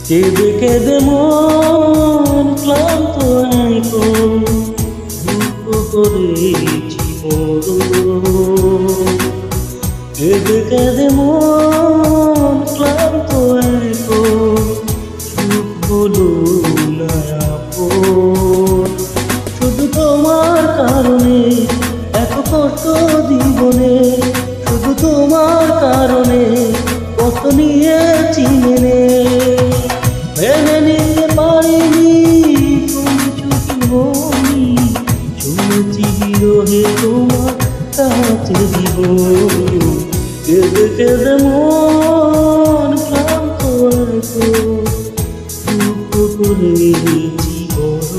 কেঁদে কেঁদে মন ক্লান্ত এখন দুঃখ করেছি বড়। কেঁদে কেঁদে মন ক্লান্ত এখন সুখ হলো না আপন। শুধু তোমার কারণে এত কষ্ট জীবনে, শুধু তোমার কারণে কষ্ট নিয়েছি মেনে। মেনে নিতে পারিনি তুমি সুখী হওনি, শুনেছি বিরহে তোমার কাছে জীবন। কেঁদে কেঁদে মন ক্লান্ত এখন দুঃখ করেছি বড়।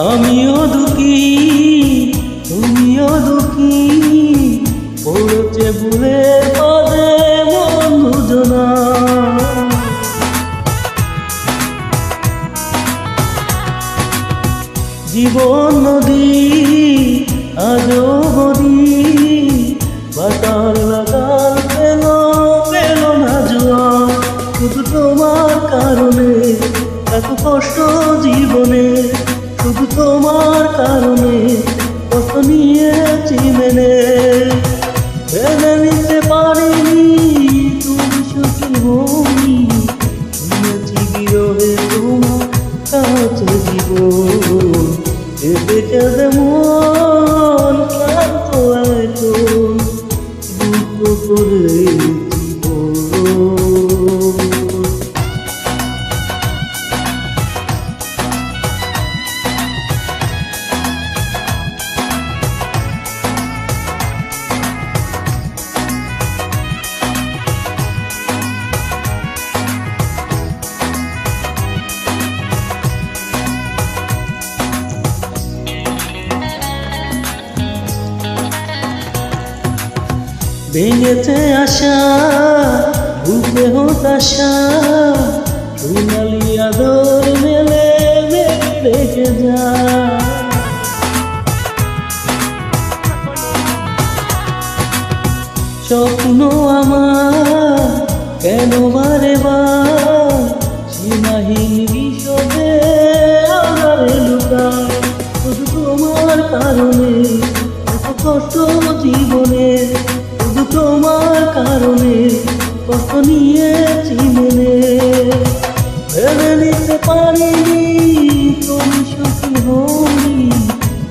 আমিও দুঃখী তুমিও দুঃখী, পড়েছে ভুলে পদে মন দুজনা। জীবন নদী আজও গদি, বাতাল লাগাল পেল পেল না জোয়ার। শুধু তোমার কারণে এত কষ্ট জীবনে, শুধু তোমার কারণে কষ্ট নিয়েছি মেনে। মেনে নিতে পারিনি তুমি সুখী হওনি, শুনেছি বিরহে তোমার কাছে জীবন। কেঁদে কেঁদে মন ক্লান্ত এখন দুঃখ করেছি বড়। ভেঙেছে আশা বুকে হতাশা, সোনালি আদর মেলে রেখে যা। স্বপ্ন আমার কেন বারে বার সীমাহীন বিশদে আধারে লুকায়। শুধু তোমার কারণে এত কষ্ট জীবনে, শুধু তোমার কারণে কষ্ট নিয়েছি মেনে। ভেবে নিতে পারিনি তুমি সুখী হওনি,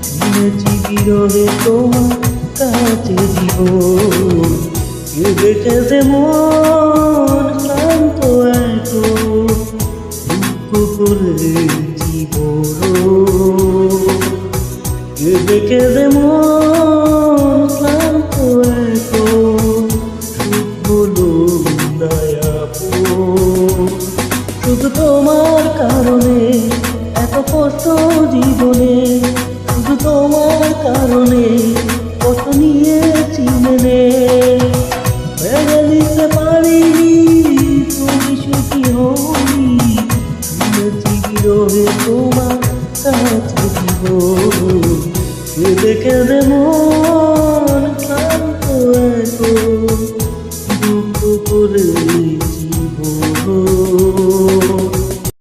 শুনেছি বিরহে তোমার কাছে জীবন। কেঁদে কেঁদে মন ক্লান্ত এখন দুঃখ করেছি বড়। কেঁদে কেঁদে মন ক্লান্ত এখন সুখ হলো না আপন। শুধু তোমার কারণে এত কষ্ট জীবনে, শুধু তোমার কারণে কষ্ট নিয়েছি মেনে। মেনে নিতে পারিনি তুমি সুখী হওনি, শুনেছি বিরহে তোমার কাছে জীবন। কেঁদে কেঁদে মন ক্লান্ত এখন দুঃখ করে